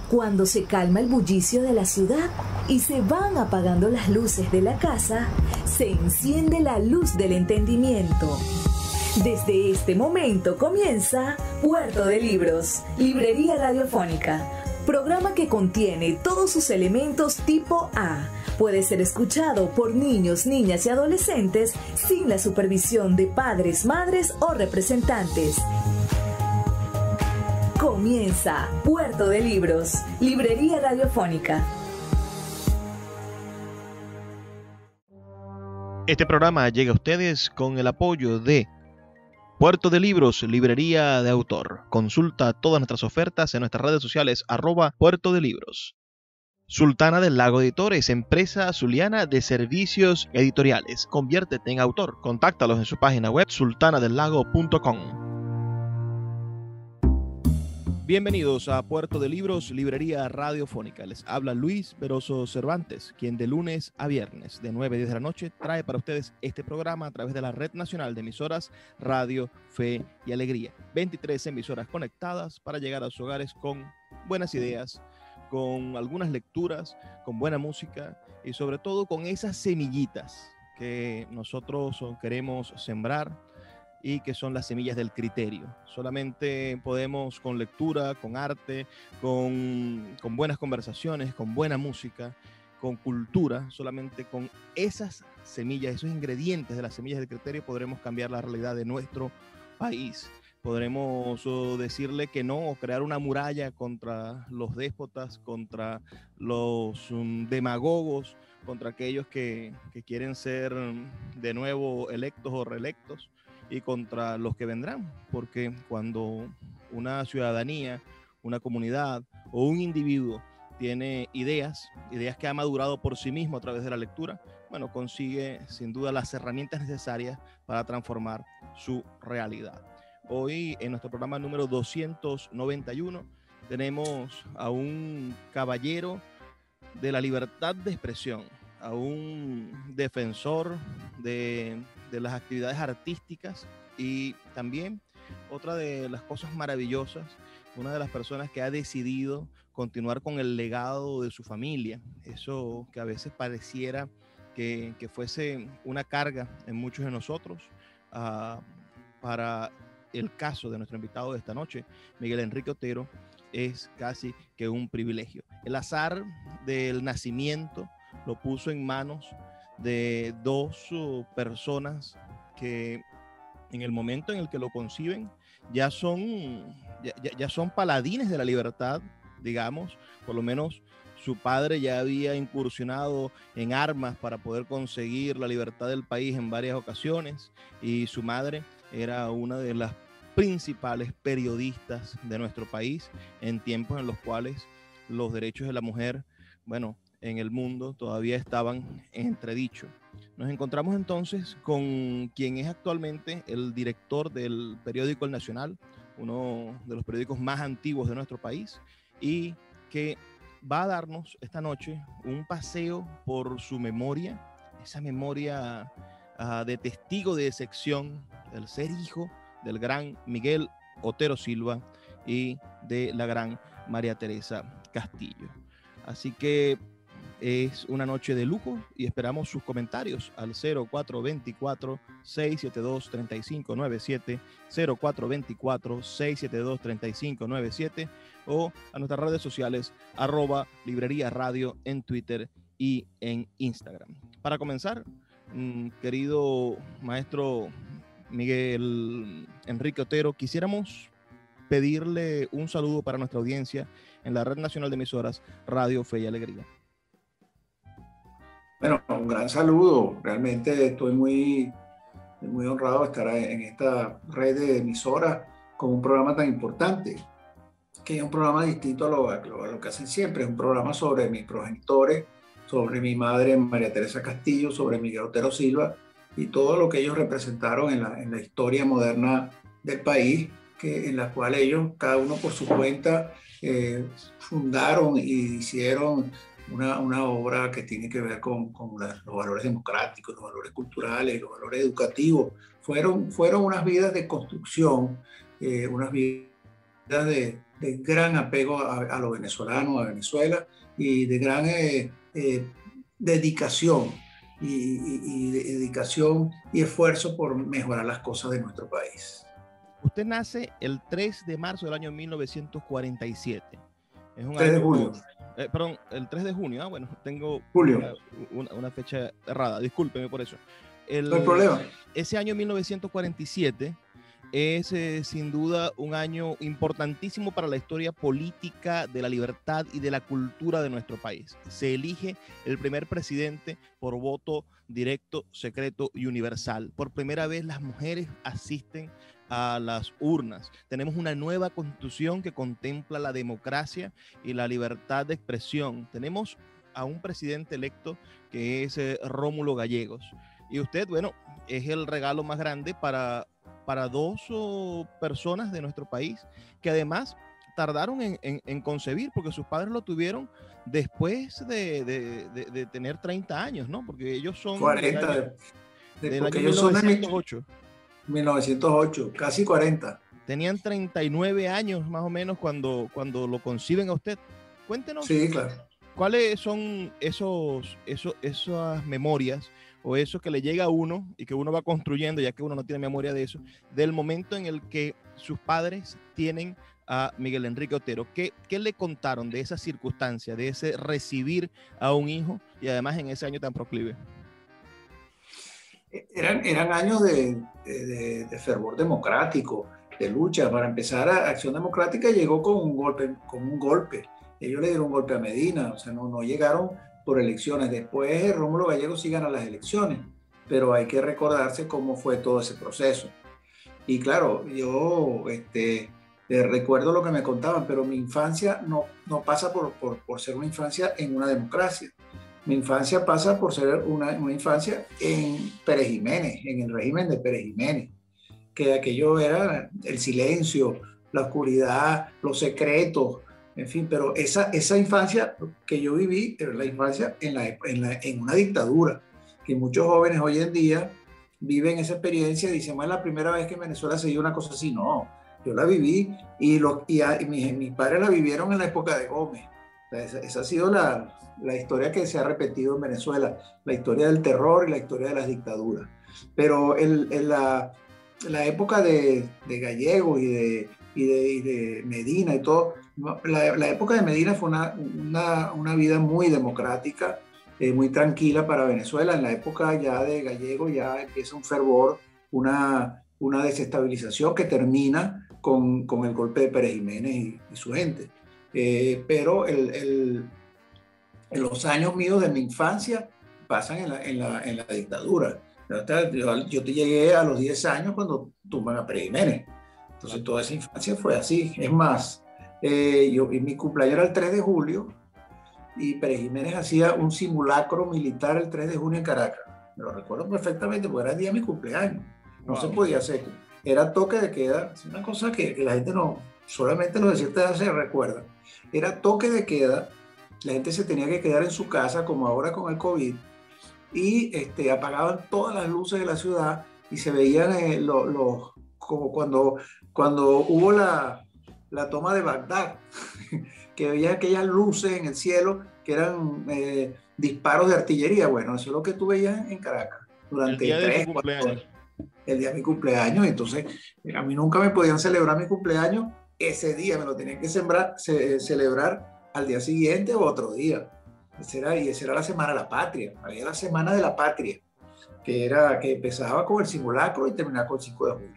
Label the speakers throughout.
Speaker 1: Cuando se calma el bullicio de la ciudad y se van apagando las luces de la casa, se enciende la luz del entendimiento. Desde este momento comienza Puerto de Libros, Librería Radiofónica, programa que contiene todos sus elementos tipo A. Puede ser escuchado por niños, niñas y adolescentes sin la supervisión de padres, madres o representantes. Comienza Puerto de Libros, Librería Radiofónica.
Speaker 2: Este programa llega a ustedes con el apoyo de Puerto de Libros, Librería de Autor. Consulta todas nuestras ofertas en nuestras redes sociales @Puerto de Libros. Sultana del Lago Editores, empresa zuliana de servicios editoriales. Conviértete en autor. Contáctalos en su página web sultanadelago.com. Bienvenidos a Puerto de Libros, Librería Radiofónica. Les habla Luis Veroso Cervantes, quien de lunes a viernes de 9 a 10 de la noche trae para ustedes este programa a través de la Red Nacional de Emisoras Radio, Fe y Alegría. 23 emisoras conectadas para llegar a sus hogares con buenas ideas, con algunas lecturas, con buena música y sobre todo con esas semillitas que nosotros queremos sembrar y que son las semillas del criterio. Solamente podemos con lectura, con arte, con buenas conversaciones, con buena música, con cultura, solamente con esas semillas, esos ingredientes de las semillas del criterio podremos cambiar la realidad de nuestro país. Podremos decirle que no o crear una muralla contra los déspotas, contra los demagogos, contra aquellos que quieren ser de nuevo electos o reelectos, y contra los que vendrán, porque cuando una ciudadanía, una comunidad o un individuo tiene ideas que ha madurado por sí mismo a través de la lectura, bueno, consigue sin duda las herramientas necesarias para transformar su realidad. Hoy en nuestro programa número 291 tenemos a un caballero de la libertad de expresión, a un defensor de las actividades artísticas y también otra de las cosas maravillosas, una de las personas que ha decidido continuar con el legado de su familia, eso que a veces pareciera que fuese una carga en muchos de nosotros. Para el caso de nuestro invitado de esta noche, Miguel Enrique Otero, es casi que un privilegio. El azar del nacimiento lo puso en manos de dos personas que en el momento en el que lo conciben ya son paladines de la libertad, digamos. Por lo menos su padre ya había incursionado en armas para poder conseguir la libertad del país en varias ocasiones, y su madre era una de las principales periodistas de nuestro país en tiempos en los cuales los derechos de la mujer, bueno, en el mundo todavía estaban en entredicho. Nos encontramos entonces con quien es actualmente el director del periódico El Nacional, uno de los periódicos más antiguos de nuestro país, y que va a darnos esta noche un paseo por su memoria, esa memoria de testigo de excepción, del ser hijo del gran Miguel Otero Silva y de la gran María Teresa Castillo. Así que es una noche de lujo y esperamos sus comentarios al 0424-672-3597, 0424-672-3597 o a nuestras redes sociales @Librería Radio en Twitter y en Instagram. Para comenzar, querido maestro Miguel Enrique Otero, quisiéramos pedirle un saludo para nuestra audiencia en la Red Nacional de Emisoras Radio, Fe y Alegría.
Speaker 3: Bueno, un gran saludo. Realmente estoy muy honrado de estar en esta red de emisoras con un programa tan importante, que es un programa distinto a lo que hacen siempre. Es un programa sobre mis progenitores, sobre mi madre María Teresa Castillo, sobre Miguel Otero Silva y todo lo que ellos representaron en la historia moderna del país, en la cual ellos, cada uno por su cuenta, fundaron y hicieron una obra que tiene que ver con los valores democráticos, los valores culturales, los valores educativos. Fueron unas vidas de construcción, unas vidas de gran apego a los venezolanos, a Venezuela, y de gran dedicación dedicación y esfuerzo por mejorar las cosas de nuestro país.
Speaker 2: Usted nace el 3 de marzo del año 1947. Es un
Speaker 3: 3
Speaker 2: año,
Speaker 3: de julio.
Speaker 2: Perdón, el 3 de junio. Ah, bueno, tengo
Speaker 3: Julio.
Speaker 2: Una fecha errada. Discúlpeme por eso.
Speaker 3: No hay problema.
Speaker 2: Ese año 1947 es sin duda un año importantísimo para la historia política de la libertad y de la cultura de nuestro país. Se elige el primer presidente por voto directo, secreto y universal. Por primera vez las mujeres asisten a las urnas. Tenemos una nueva constitución que contempla la democracia y la libertad de expresión. Tenemos a un presidente electo que es Rómulo Gallegos. Y usted, bueno, es el regalo más grande para dos personas de nuestro país que además tardaron en concebir, porque sus padres lo tuvieron después de tener 30 años, ¿no? Porque ellos son
Speaker 3: 40,
Speaker 2: del
Speaker 3: porque
Speaker 2: año
Speaker 3: ellos son de
Speaker 2: 1908.
Speaker 3: 1908, casi 40.
Speaker 2: Tenían 39 años más o menos cuando lo conciben a usted. Cuéntenos.
Speaker 3: Sí, claro.
Speaker 2: ¿Cuáles son esas memorias o eso que le llega a uno y que uno va construyendo, ya que uno no tiene memoria de eso, del momento en el que sus padres tienen a Miguel Enrique Otero? ¿Qué le contaron de esa circunstancia, de ese recibir a un hijo y además en ese año tan proclive?
Speaker 3: Eran años de fervor democrático, de lucha. Para empezar, Acción Democrática llegó con un golpe. Ellos le dieron un golpe a Medina, o sea, no llegaron por elecciones. Después Rómulo Gallegos sí gana las elecciones, pero hay que recordarse cómo fue todo ese proceso. Y claro, yo recuerdo lo que me contaban, pero mi infancia no pasa por ser una infancia en una democracia. Mi infancia pasa por ser una infancia en Pérez Jiménez, en el régimen de Pérez Jiménez, que aquello era el silencio, la oscuridad, los secretos, en fin, pero esa infancia que yo viví era la infancia en una dictadura, que muchos jóvenes hoy en día viven esa experiencia y dicen, bueno, es la primera vez que en Venezuela se dio una cosa así. No, yo la viví y mis padres la vivieron en la época de Gómez. Esa ha sido la historia que se ha repetido en Venezuela, la historia del terror y la historia de las dictaduras. Pero la época de Gallegos y de Medina y todo, la época de Medina fue una vida muy democrática, muy tranquila para Venezuela. En la época ya de Gallegos ya empieza un fervor, una desestabilización que termina con el golpe de Pérez Jiménez y su gente. Pero en los años míos de mi infancia pasan en la dictadura. Yo te llegué a los 10 años cuando tumban a Pérez Jiménez. Entonces toda esa infancia fue así. Es más, mi cumpleaños era el 3 de julio y Pérez Jiménez hacía un simulacro militar el 3 de junio en Caracas. Me lo recuerdo perfectamente porque era el día de mi cumpleaños. No se podía hacer. Era toque de queda. Es una cosa que la gente no, solamente los de cierta edad se recuerdan. Era toque de queda. La gente se tenía que quedar en su casa, como ahora con el COVID, y apagaban todas las luces de la ciudad y se veían como cuando hubo la toma de Bagdad, que veían aquellas luces en el cielo que eran disparos de artillería. Bueno, eso es lo que tú veías en Caracas durante el día de mi cumpleaños. Entonces, a mí nunca me podían celebrar mi cumpleaños ese día, me lo tenían que celebrar al día siguiente o otro día. Esa era la Semana de la Patria. Había la Semana de la Patria, que empezaba con el simulacro y terminaba con el 5 de julio.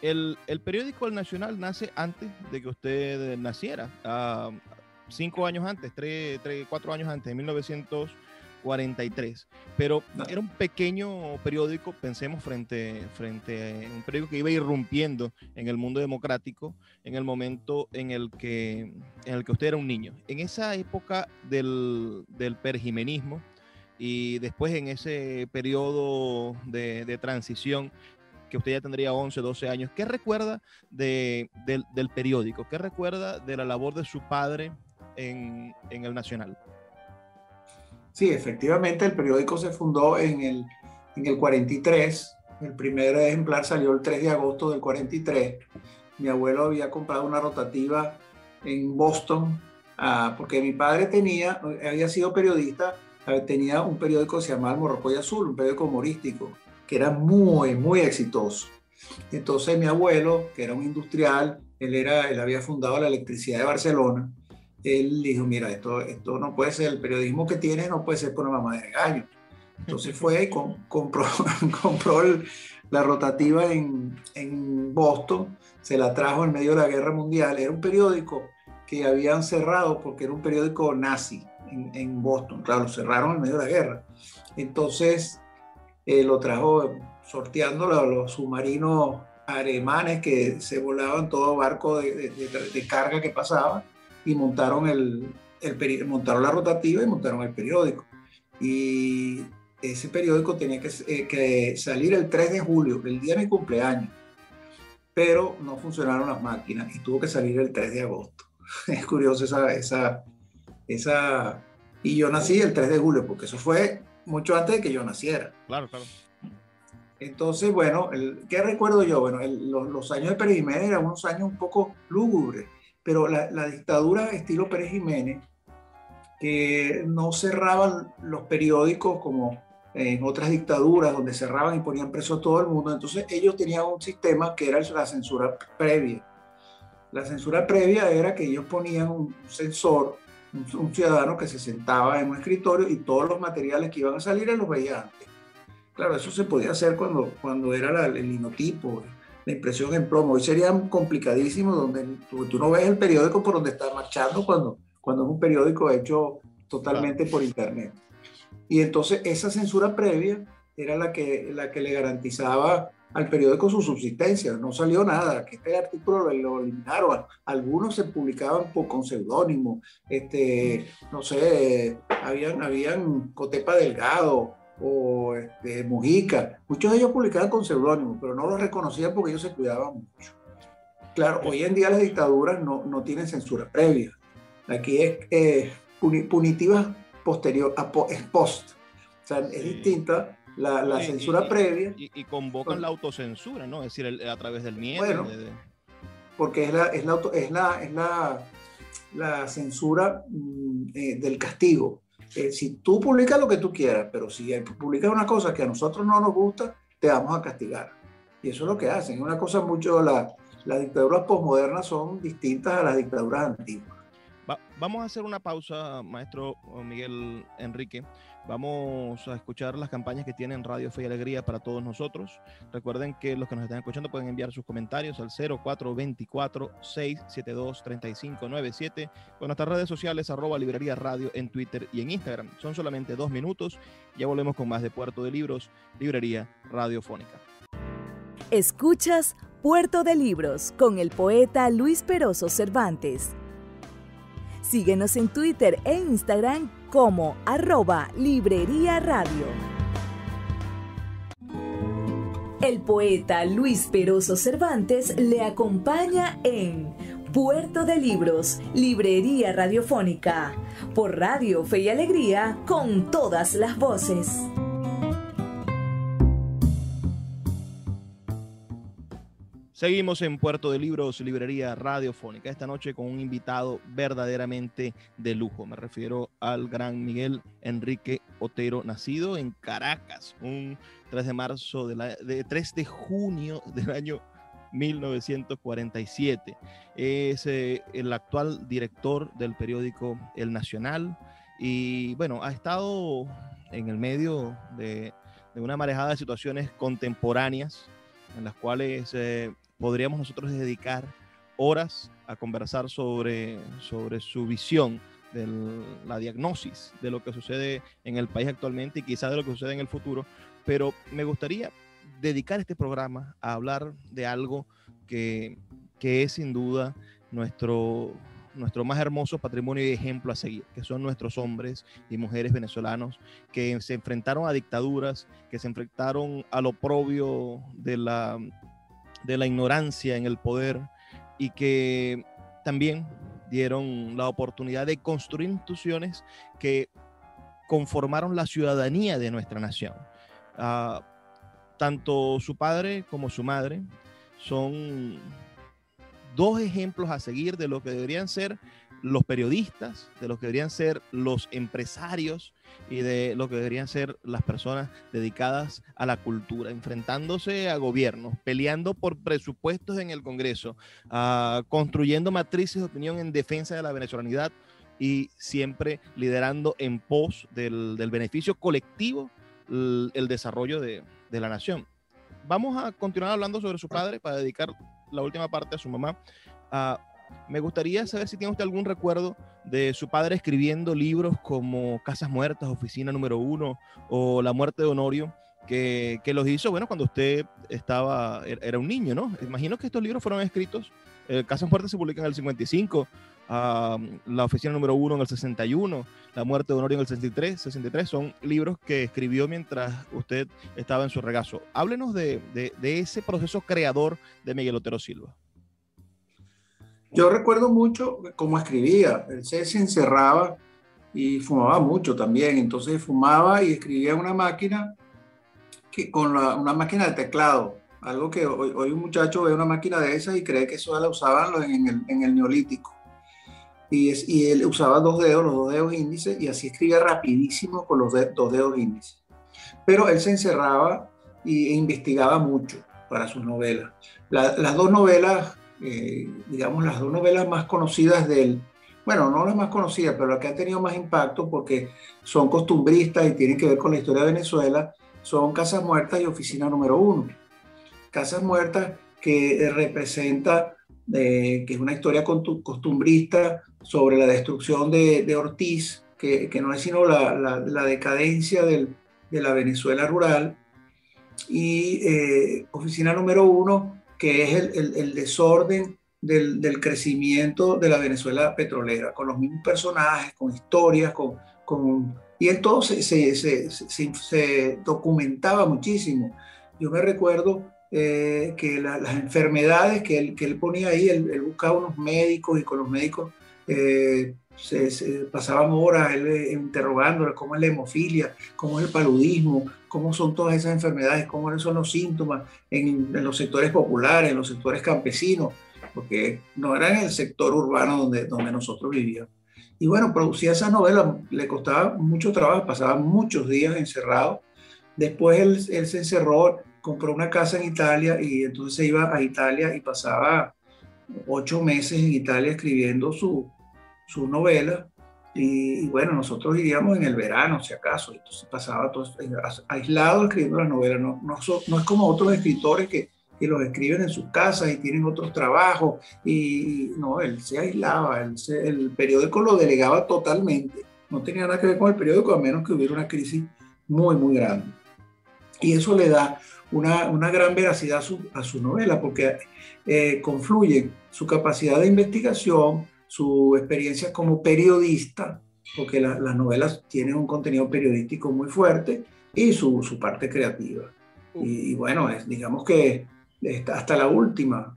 Speaker 2: El periódico El Nacional nace antes de que usted naciera, 5 años antes, 4 años antes, en 1943. Pero era un pequeño periódico, pensemos, frente a un periódico que iba irrumpiendo en el mundo democrático en el momento en el que usted era un niño. En esa época del perjimenismo y después en ese periodo de transición, que usted ya tendría 11, 12 años, ¿qué recuerda del periódico? ¿Qué recuerda de la labor de su padre en el Nacional?
Speaker 3: Sí, efectivamente, el periódico se fundó en el 43. El primer ejemplar salió el 3 de agosto del 43. mi abuelo había comprado una rotativa en Boston, porque mi padre había sido periodista, tenía un periódico que se llamaba El Morrocoy Azul, un periódico humorístico, que era muy, muy exitoso. Entonces mi abuelo, que era un industrial, él había fundado la electricidad de Barcelona, él dijo, mira, esto no puede ser, el periodismo que tienes no puede ser por una mamá de gallo. Entonces fue y compró la rotativa en Boston, se la trajo en medio de la Guerra Mundial. Era un periódico que habían cerrado porque era un periódico nazi en Boston. Claro, lo cerraron en medio de la guerra. Entonces lo trajo sorteando los submarinos alemanes que se volaban todo barco de carga que pasaba y montaron montaron la rotativa y montaron el periódico. Y ese periódico tenía que salir el 3 de julio, el día de mi cumpleaños, pero no funcionaron las máquinas y tuvo que salir el 3 de agosto. Es curioso y yo nací el 3 de julio, porque eso fue mucho antes de que yo naciera.
Speaker 2: Claro, claro.
Speaker 3: Entonces, bueno, ¿qué recuerdo yo? Bueno, los años de Pérez Jiménez eran unos años un poco lúgubres, pero la dictadura estilo Pérez Jiménez, que no cerraban los periódicos como en otras dictaduras donde cerraban y ponían preso a todo el mundo. Entonces ellos tenían un sistema que era la censura previa. La censura previa era que ellos ponían un censor, un ciudadano que se sentaba en un escritorio y todos los materiales que iban a salir él los veía antes. Claro, eso se podía hacer cuando era el linotipo, la impresión en plomo. Hoy sería complicadísimo donde tú no ves el periódico por donde está marchando cuando es un periódico hecho totalmente por internet. Y entonces esa censura previa era la que le garantizaba al periódico su subsistencia. No salió nada, que este artículo lo eliminaron. Algunos se publicaban con seudónimo, no sé, habían Cotepa Delgado o Mujica. Muchos de ellos publicaban con seudónimo, pero no los reconocían porque ellos se cuidaban mucho. Claro, hoy en día las dictaduras no tienen censura previa. Aquí es punitiva posterior, es post. O sea, es distinta la censura previa.
Speaker 2: Y convocan la autocensura, ¿no? Es decir, a través del miedo.
Speaker 3: Bueno, porque es la censura del castigo. Si tú publicas lo que tú quieras, pero si publicas una cosa que a nosotros no nos gusta, te vamos a castigar. Y eso es lo que hacen. Una cosa mucho, las dictaduras posmodernas son distintas a las dictaduras antiguas.
Speaker 2: Vamos a hacer una pausa, maestro Miguel Enrique. Vamos a escuchar las campañas que tienen Radio Fe y Alegría para todos nosotros. Recuerden que los que nos están escuchando pueden enviar sus comentarios al 0424-672-3597 con nuestras redes sociales @Librería Radio en Twitter y en Instagram. Son solamente 2 minutos. Ya volvemos con más de Puerto de Libros, Librería Radiofónica.
Speaker 1: Escuchas Puerto de Libros con el poeta Luis Peroso Cervantes. Síguenos en Twitter e Instagram como @Librería Radio. El poeta Luis Peroso Cervantes le acompaña en Puerto de Libros, Librería Radiofónica, por Radio Fe y Alegría, con todas las voces.
Speaker 2: Seguimos en Puerto de Libros, Librería Radiofónica, esta noche con un invitado verdaderamente de lujo. Me refiero al gran Miguel Enrique Otero, nacido en Caracas, un 3 de junio del año 1947. Es el actual director del periódico El Nacional y, bueno, ha estado en el medio de una marejada de situaciones contemporáneas en las cuales podríamos nosotros dedicar horas a conversar sobre su visión de la diagnosis de lo que sucede en el país actualmente y quizás de lo que sucede en el futuro, pero me gustaría dedicar este programa a hablar de algo que es sin duda nuestro más hermoso patrimonio y ejemplo a seguir, que son nuestros hombres y mujeres venezolanos que se enfrentaron a dictaduras, que se enfrentaron al oprobio de la ignorancia en el poder y que también dieron la oportunidad de construir instituciones que conformaron la ciudadanía de nuestra nación. Tanto su padre como su madre son dos ejemplos a seguir de lo que deberían ser los periodistas, de lo que deberían ser los empresarios y de lo que deberían ser las personas dedicadas a la cultura, enfrentándose a gobiernos, peleando por presupuestos en el Congreso, construyendo matrices de opinión en defensa de la venezolanidad y siempre liderando en pos del beneficio colectivo el desarrollo de la nación. Vamos a continuar hablando sobre su padre para dedicar la última parte a su mamá. Me gustaría saber si tiene usted algún recuerdo de su padre escribiendo libros como Casas Muertas, Oficina Número 1 o La Muerte de Honorio, que los hizo, bueno, cuando usted era un niño, ¿no? Imagino que estos libros fueron escritos, Casas Muertas se publica en el 55, La Oficina Número 1 en el 61, La Muerte de Honorio en el 63, son libros que escribió mientras usted estaba en su regazo. Háblenos de ese proceso creador de Miguel Otero Silva.
Speaker 3: Yo recuerdo mucho cómo escribía. Él se encerraba y fumaba mucho también. Entonces fumaba y escribía en una máquina, una máquina de teclado. Algo que hoy un muchacho ve una máquina de esas y cree que eso la usaban en el Neolítico. Y él usaba los dos dedos índices, y así escribía rapidísimo con los dos dedos índices. Pero él se encerraba e investigaba mucho para sus novelas. Las dos novelas, digamos, las dos novelas más conocidas de él, bueno, no las más conocidas, pero las que han tenido más impacto porque son costumbristas y tienen que ver con la historia de Venezuela, son Casas Muertas y Oficina Número 1. Casas Muertas, que representa, que es una historia costumbrista sobre la destrucción de Ortiz, que no es sino la decadencia de la Venezuela rural, y Oficina Número 1, que es el desorden del crecimiento de la Venezuela petrolera, con los mismos personajes, con historias, y él todo se documentaba muchísimo. Yo me recuerdo que las enfermedades que él ponía ahí, él buscaba unos médicos, y con los médicos pasábamos horas interrogándole cómo es la hemofilia, cómo es el paludismo, cómo son todas esas enfermedades, cómo son los síntomas en los sectores populares, en los sectores campesinos, porque no era en el sector urbano donde nosotros vivíamos. Y bueno, producía esa novela, le costaba mucho trabajo, pasaba muchos días encerrado. Después él se encerró, compró una casa en Italia, y entonces se iba a Italia y pasaba 8 meses en Italia escribiendo su novela. Y bueno, nosotros iríamos en el verano, si acaso. Entonces pasaba todo aislado escribiendo las novelas. No es como otros escritores que los escriben en sus casas y tienen otros trabajos. Y no, él se aislaba. El periódico lo delegaba totalmente. No tenía nada que ver con el periódico, a menos que hubiera una crisis muy, muy grande. Y eso le da una gran veracidad a su novela, porque confluye su capacidad de investigación, su experiencia como periodista, porque las novelas tienen un contenido periodístico muy fuerte, y su parte creativa. Y bueno, digamos que hasta la última,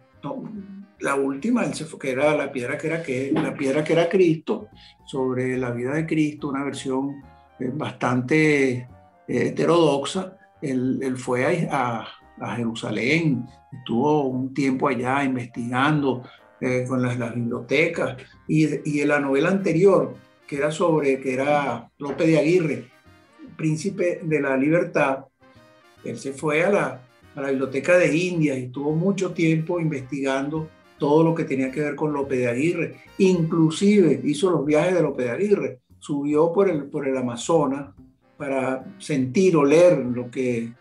Speaker 3: él se fue, que era la piedra que era Cristo, sobre la vida de Cristo, una versión bastante heterodoxa. Él fue a Jerusalén, estuvo un tiempo allá investigando con las bibliotecas, y en la novela anterior, que era Lope de Aguirre, Príncipe de la Libertad, él se fue a la Biblioteca de Indias y estuvo mucho tiempo investigando todo lo que tenía que ver con Lope de Aguirre. Inclusive hizo los viajes de Lope de Aguirre, subió por el Amazonas para sentir o leer lo que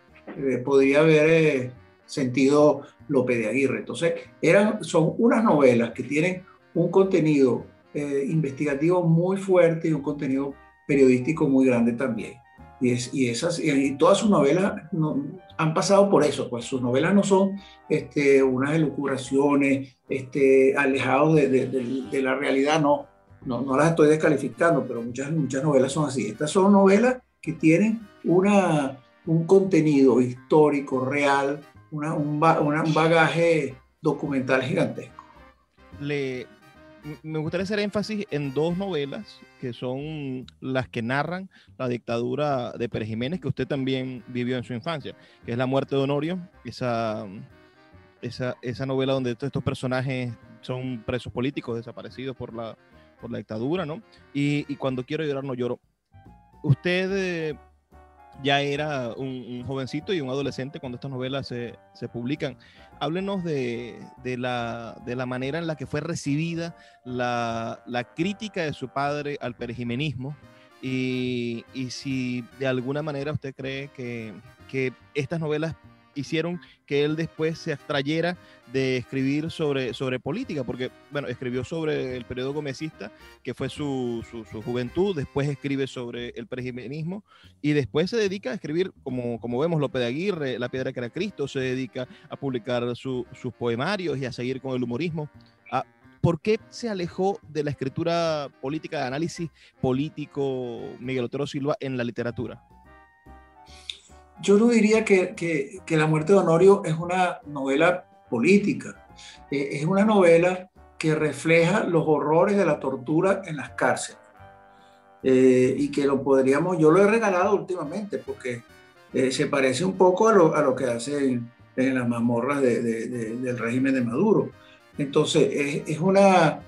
Speaker 3: podría haber sentido Lope de Aguirre. Entonces, son unas novelas que tienen un contenido investigativo muy fuerte y un contenido periodístico muy grande también. Y todas sus novelas han pasado por eso, pues sus novelas no son unas elucubraciones alejados de la realidad, no las estoy descalificando, pero muchas novelas son así. Estas son novelas que tienen un contenido histórico, real, un bagaje documental gigantesco.
Speaker 2: Me gustaría hacer énfasis en dos novelas que son las que narran la dictadura de Pérez Jiménez, que usted también vivió en su infancia, que es La Muerte de Honorio, esa novela donde estos personajes son presos políticos desaparecidos por la dictadura, ¿no? Y Cuando quiero llorar no lloro. Usted ya era un jovencito y un adolescente cuando estas novelas se publican. Háblenos de la manera en la que fue recibida la crítica de su padre al perejimenismo y si de alguna manera usted cree que estas novelas hicieron que él después se abstrayera de escribir sobre política, porque, bueno, escribió sobre el periodo gomecista, que fue su juventud, después escribe sobre el perejimenismo, y después se dedica a escribir, como vemos, Lope de Aguirre, La piedra que era Cristo, se dedica a publicar sus poemarios y a seguir con el humorismo. ¿Por qué se alejó de la escritura política, de análisis político, Miguel Otero Silva, en la literatura?
Speaker 3: Yo no diría que La muerte de Honorio es una novela política, es una novela que refleja los horrores de la tortura en las cárceles, y que yo lo he regalado últimamente porque se parece un poco a lo que hacen en las mazmorras del régimen de Maduro. Entonces es una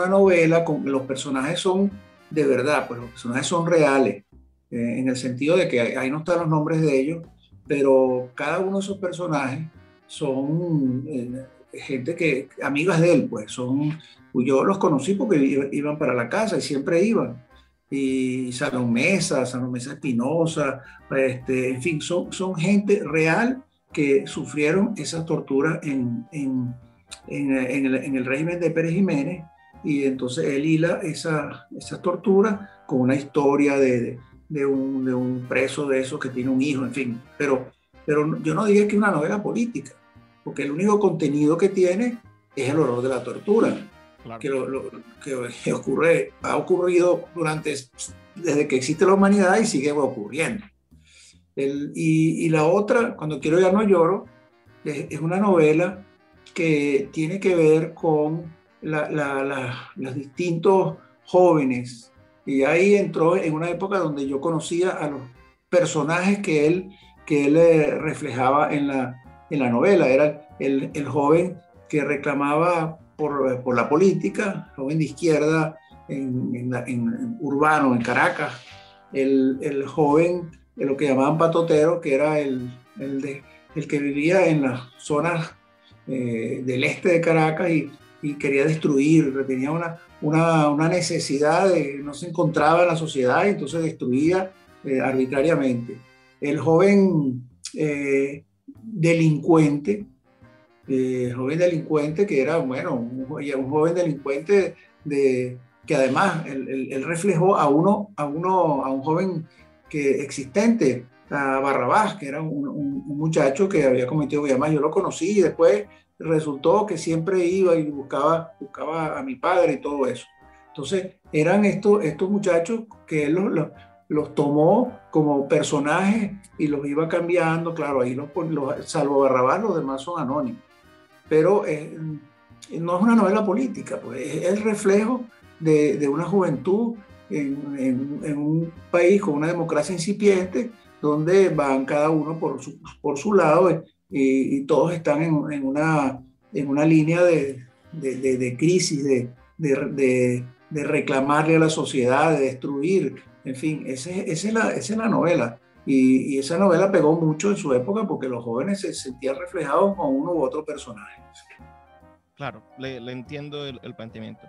Speaker 3: novela con los personajes son de verdad, pues los personajes son reales. En el sentido de que ahí no están los nombres de ellos, pero cada uno de esos personajes son gente amigas de él, pues yo los conocí porque iban para la casa y siempre iban. Y Salón Mesa Espinosa, en fin, son gente real que sufrieron esas torturas en el régimen de Pérez Jiménez, y entonces él hila esa tortura con una historia de un preso de esos que tiene un hijo, en fin. Pero yo no diría que es una novela política, porque el único contenido que tiene es el horror de la tortura, claro, que ha ocurrido desde que existe la humanidad y sigue ocurriendo. Y la otra, Cuando quiero llorar no lloro, es una novela que tiene que ver con los distintos jóvenes. Y ahí entró en una época donde yo conocía a los personajes que él reflejaba en la novela. Era el joven que reclamaba por la política, joven de izquierda en urbano, en Caracas. El joven, lo que llamaban patotero, que era el que vivía en las zonas del este de Caracas y quería destruir, tenía una necesidad, no se encontraba en la sociedad y entonces destruía arbitrariamente. El joven delincuente, que era, bueno, un joven delincuente que además él reflejó a un joven existente, a Barrabás, que era un muchacho que había cometido, y además yo lo conocí y después resultó que siempre iba y buscaba a mi padre y todo eso. Entonces eran estos muchachos que él los tomó como personajes y los iba cambiando. Claro, ahí salvo Barrabás, los demás son anónimos. Pero no es una novela política, pues es el reflejo de una juventud en un país con una democracia incipiente, donde van cada uno por su lado, y todos están en una línea de crisis, de reclamarle a la sociedad, de destruir, en fin, esa es la novela. Y esa novela pegó mucho en su época porque los jóvenes se sentían reflejados con uno u otro personaje.
Speaker 2: Claro, le entiendo el planteamiento.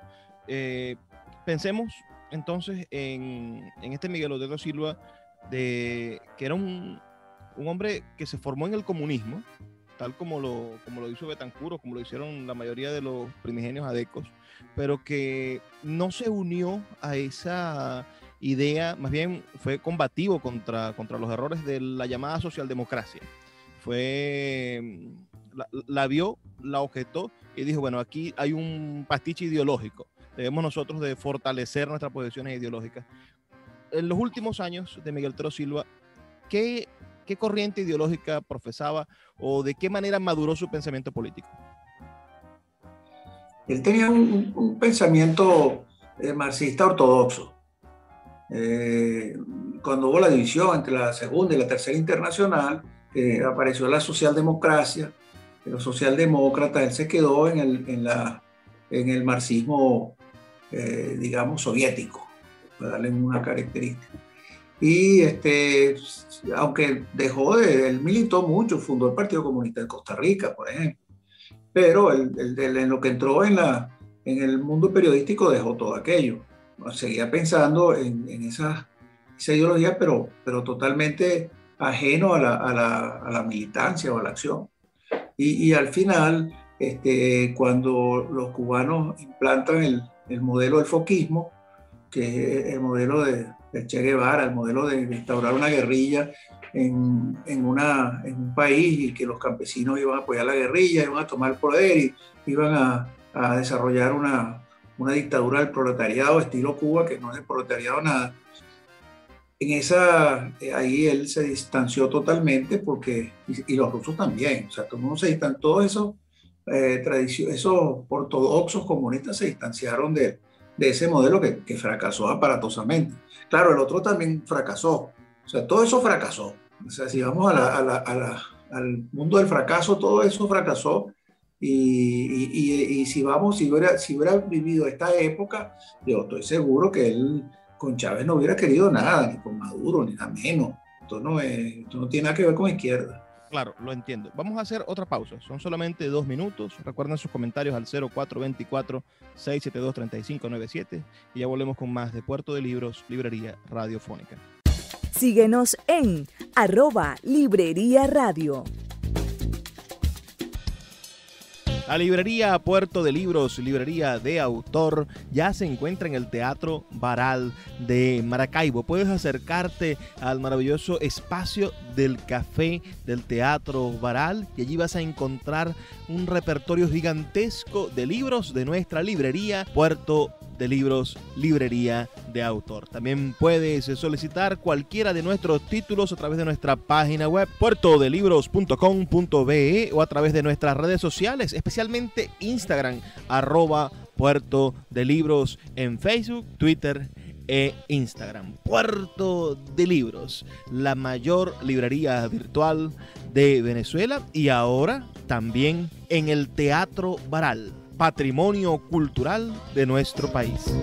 Speaker 2: Pensemos entonces en este Miguel Otero Silva, que era un hombre que se formó en el comunismo, tal como lo hizo Betancur, como lo hicieron la mayoría de los primigenios adecos, pero que no se unió a esa idea, más bien fue combativo contra los errores de la llamada socialdemocracia. La vio, la objetó y dijo, bueno, aquí hay un pastiche ideológico, debemos nosotros de fortalecer nuestras posiciones ideológicas. En los últimos años de Miguel Otero Silva, ¿qué corriente ideológica profesaba o de qué manera maduró su pensamiento político?
Speaker 3: Él tenía un pensamiento marxista ortodoxo. Cuando hubo la división entre la Segunda y la Tercera Internacional, apareció la socialdemocracia, los socialdemócratas, él se quedó en el marxismo, digamos, soviético, para darle una característica. Y aunque él militó mucho, fundó el Partido Comunista de Costa Rica, por ejemplo, pero en lo que entró en el mundo periodístico dejó todo aquello. Seguía pensando en esa ideología, pero totalmente ajeno a la militancia o a la acción. Y al final, cuando los cubanos implantan el modelo del foquismo, que es el modelo de Che Guevara, el modelo de instaurar una guerrilla en un país, y que los campesinos iban a apoyar la guerrilla, iban a tomar el poder y iban a desarrollar una dictadura del proletariado estilo Cuba, que no es el proletariado nada. Ahí él se distanció totalmente, y los rusos también, o sea, todos esos ortodoxos comunistas se distanciaron de ese modelo que fracasó aparatosamente. Claro, el otro también fracasó, o sea, todo eso fracasó. O sea, si vamos al mundo del fracaso, todo eso fracasó. Y si hubiera vivido esta época, yo estoy seguro que él con Chávez no hubiera querido nada, ni con Maduro, ni nada menos. Esto no tiene nada que ver con izquierda.
Speaker 2: Claro, lo entiendo. Vamos a hacer otra pausa. Son solamente 2 minutos. Recuerden sus comentarios al 0424-672-3597 y ya volvemos con más de Puerto de Libros, Librería Radiofónica.
Speaker 1: Síguenos en @Librería Radio.
Speaker 2: La librería Puerto de Libros, librería de autor, ya se encuentra en el Teatro Baral de Maracaibo. Puedes acercarte al maravilloso espacio del café del Teatro Baral y allí vas a encontrar un repertorio gigantesco de libros de nuestra librería Puerto de Libros, librería de autor. También puedes solicitar cualquiera de nuestros títulos a través de nuestra página web puertodelibros.com.be o a través de nuestras redes sociales, especialmente Instagram, @Puerto de Libros en Facebook, Twitter e Instagram. Puerto de Libros, la mayor librería virtual de Venezuela y ahora también en el Teatro Baral, patrimonio cultural de nuestro país.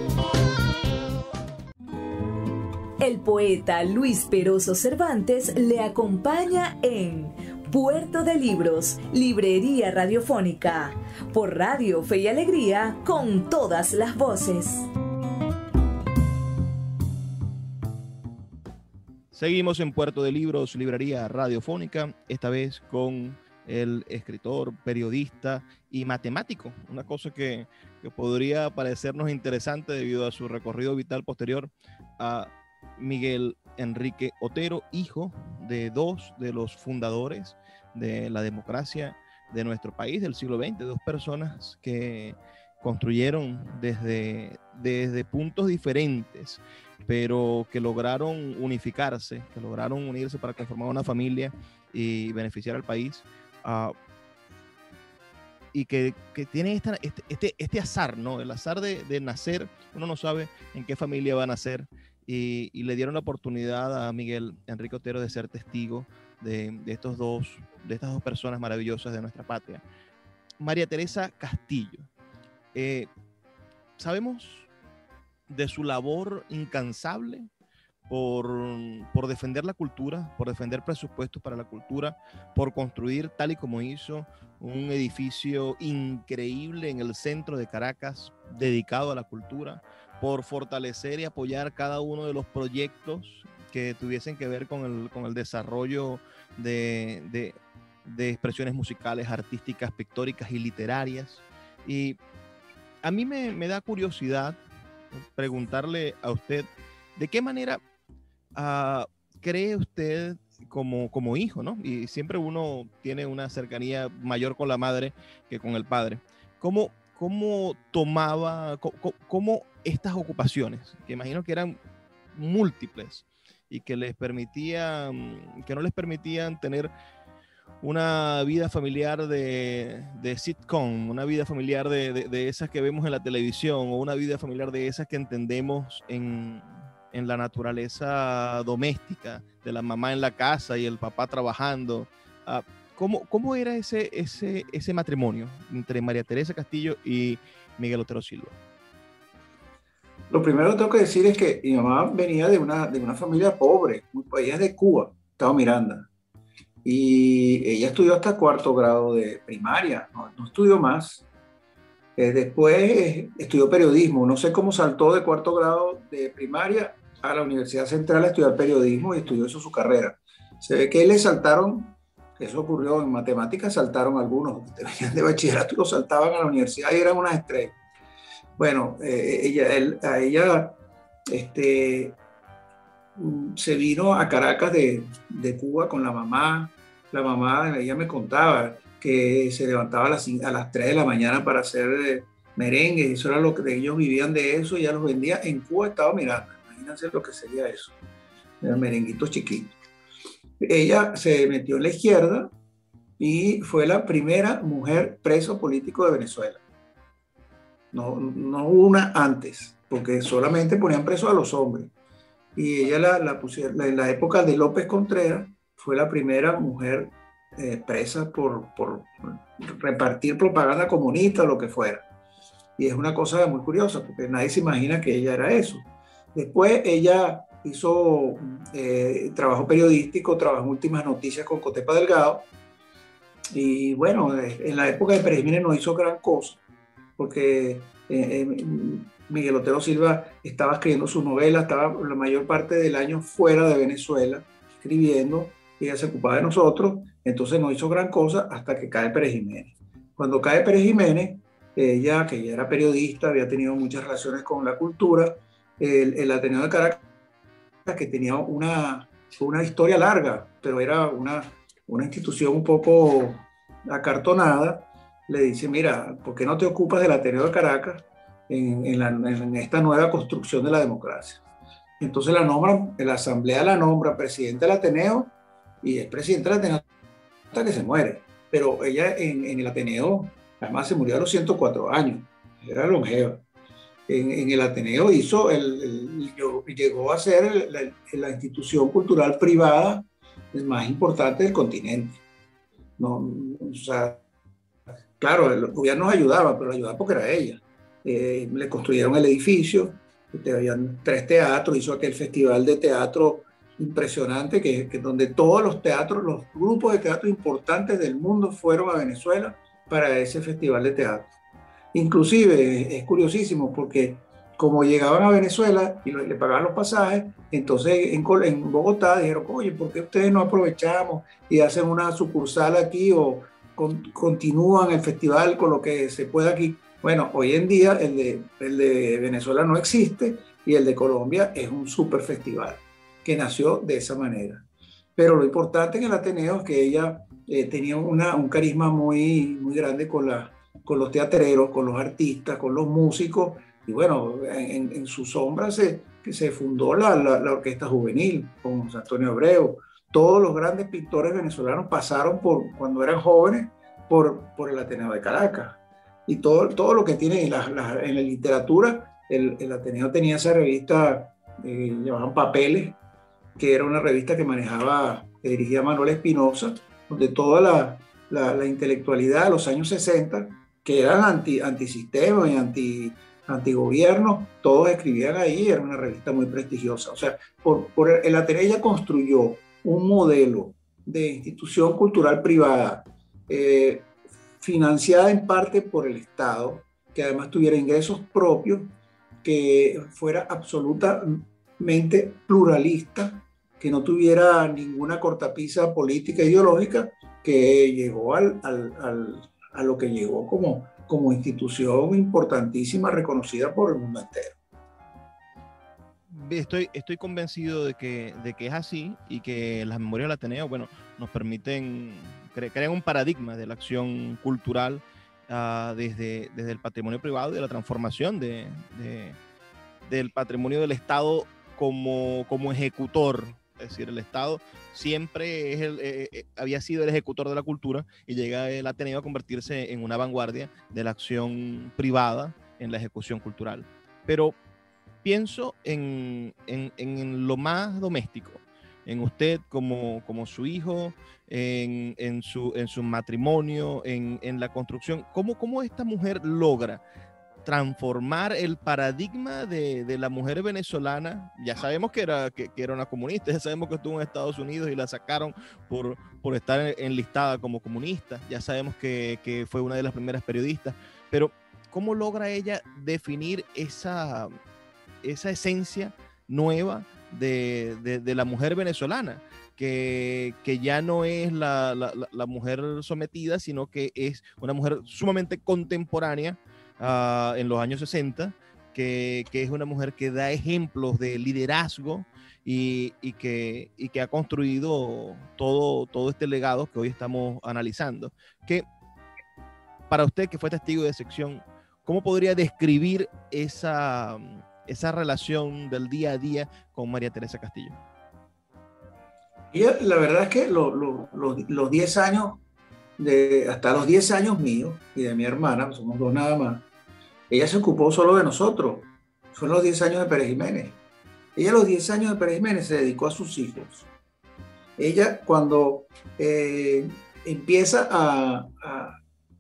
Speaker 1: El poeta Luis Peroso Cervantes le acompaña en Puerto de Libros, librería radiofónica, por Radio Fe y Alegría, con todas las voces.
Speaker 2: Seguimos en Puerto de Libros, librería radiofónica, esta vez con el escritor, periodista y matemático, una cosa que podría parecernos interesante debido a su recorrido vital posterior, a Miguel Enrique Otero, hijo de 2 de los fundadores de la democracia de nuestro país del siglo XX, 2 personas que construyeron desde puntos diferentes, pero que lograron unificarse, que lograron unirse para conformar una familia y beneficiar al país. Y que tiene este azar, ¿no? El azar de nacer. Uno no sabe en qué familia va a nacer, y le dieron la oportunidad a Miguel Enrique Otero de ser testigo de estas dos personas maravillosas de nuestra patria. María Teresa Castillo, sabemos de su labor incansable por defender la cultura, por defender presupuestos para la cultura, por construir, tal y como hizo, un edificio increíble en el centro de Caracas dedicado a la cultura, por fortalecer y apoyar cada uno de los proyectos que tuviesen que ver con el desarrollo de expresiones musicales, artísticas, pictóricas y literarias. Y a mí me da curiosidad preguntarle a usted, ¿de qué manera cree usted como hijo, ¿no? Y siempre uno tiene una cercanía mayor con la madre que con el padre. ¿Cómo tomaba, cómo estas ocupaciones, que imagino que eran múltiples y que no les permitían tener una vida familiar de sitcom, una vida familiar de esas que vemos en la televisión, o una vida familiar de esas que entendemos en la naturaleza doméstica, de la mamá en la casa y el papá trabajando? ¿Cómo era ese matrimonio entre María Teresa Castillo y Miguel Otero Silva?
Speaker 3: Lo primero que tengo que decir es que mi mamá venía de una familia pobre, ella es de Cuba, Estado Miranda, y ella estudió hasta cuarto grado de primaria, no estudió más. Después estudió periodismo, no sé cómo saltó de cuarto grado de primaria a la Universidad Central a estudiar periodismo y estudió eso su carrera. Se ve que le saltaron, eso ocurrió en matemáticas, saltaron algunos que venían de bachillerato y lo saltaban a la universidad y eran unas estrellas. Bueno, a ella se vino a Caracas de Cuba con la mamá. La mamá, ella me contaba que se levantaba a las 3 de la mañana para hacer merengue. Eso era lo que ellos vivían de eso y ya los vendía en Cuba, Estado Miranda. Imagínense lo que sería eso, merenguitos chiquitos. Ella se metió en la izquierda y fue la primera mujer preso político de Venezuela. No hubo una antes, porque solamente ponían preso a los hombres. Y ella la pusieron en la época de López Contreras, fue la primera mujer presa por repartir propaganda comunista o lo que fuera. Y es una cosa muy curiosa, porque nadie se imagina que ella era eso. Después ella hizo trabajo periodístico, trabajó en Últimas Noticias con Cotepa Delgado. Y bueno, en la época de Pérez Jiménez no hizo gran cosa, porque Miguel Otero Silva estaba escribiendo sus novelas, estaba la mayor parte del año fuera de Venezuela escribiendo, y ella se ocupaba de nosotros, entonces no hizo gran cosa hasta que cae Pérez Jiménez. Cuando cae Pérez Jiménez, ella, que ya era periodista, había tenido muchas relaciones con la cultura, el Ateneo de Caracas, que tenía una historia larga, pero era una institución un poco acartonada, le dice, mira, ¿por qué no te ocupas del Ateneo de Caracas en esta nueva construcción de la democracia? Entonces la asamblea la nombra presidente del Ateneo y es presidente del Ateneo hasta que se muere. Pero ella en el Ateneo, además se murió a los 104 años, era longeva. En el Ateneo llegó a ser la institución cultural privada más importante del continente. O sea, claro, el gobierno nos ayudaba, pero ayudaba porque era ella. Le construyeron el edificio, habían 3 teatros, hizo aquel festival de teatro impresionante, que donde todos los teatros, los grupos de teatro importantes del mundo fueron a Venezuela para ese festival de teatro. Inclusive es curiosísimo porque como llegaban a Venezuela y le pagaban los pasajes, entonces en Bogotá dijeron, oye, ¿por qué ustedes no aprovechamos y hacen una sucursal aquí o continúan el festival con lo que se pueda aquí? Bueno, hoy en día el de Venezuela no existe y el de Colombia es un super festival que nació de esa manera. Pero lo importante en el Ateneo es que ella tenía un carisma muy, muy grande con los teatreros, con los artistas, con los músicos, y bueno, en su sombra se fundó la Orquesta Juvenil con José Antonio Abreu. Todos los grandes pintores venezolanos pasaron cuando eran jóvenes por el Ateneo de Caracas. Y todo lo que tiene en la literatura, el Ateneo tenía esa revista, llamaban Papeles, que era una revista que dirigía Manuel Espinosa, donde toda la intelectualidad de los años 60, que eran antisistema y antigobierno, todos escribían ahí, era una revista muy prestigiosa. O sea, el Ateneo ella construyó un modelo de institución cultural privada, financiada en parte por el Estado, que además tuviera ingresos propios, que fuera absolutamente pluralista, que no tuviera ninguna cortapisa política ideológica, que llegó a lo que llegó como institución importantísima, reconocida por el mundo entero.
Speaker 2: Estoy convencido de que es así y que las memorias del Ateneo, bueno, nos permiten crear un paradigma de la acción cultural desde el patrimonio privado y de la transformación del patrimonio del Estado como ejecutor. Es decir, el Estado siempre había sido el ejecutor de la cultura y llega el Ateneo a convertirse en una vanguardia de la acción privada en la ejecución cultural. Pero pienso en lo más doméstico. en usted como su hijo, en su matrimonio, en la construcción. ¿Cómo esta mujer logra transformar el paradigma de la mujer venezolana? Ya sabemos que era una comunista, ya sabemos que estuvo en Estados Unidos y la sacaron por estar enlistada como comunista, ya sabemos que fue una de las primeras periodistas, pero ¿cómo logra ella definir esa esencia nueva de la mujer venezolana? Que ya no es la mujer sometida, sino que es una mujer sumamente contemporánea, en los años 60, que es una mujer que da ejemplos de liderazgo y que ha construido todo este legado que hoy estamos analizando. Que para usted, que fue testigo de sección, ¿cómo podría describir esa relación del día a día con María Teresa Castillo?
Speaker 3: Y la verdad es que los 10 años, hasta los 10 años míos y de mi hermana, somos dos nada más, ella se ocupó solo de nosotros. Fueron los 10 años de Pérez Jiménez. Ella a los 10 años de Pérez Jiménez se dedicó a sus hijos. Ella cuando empieza a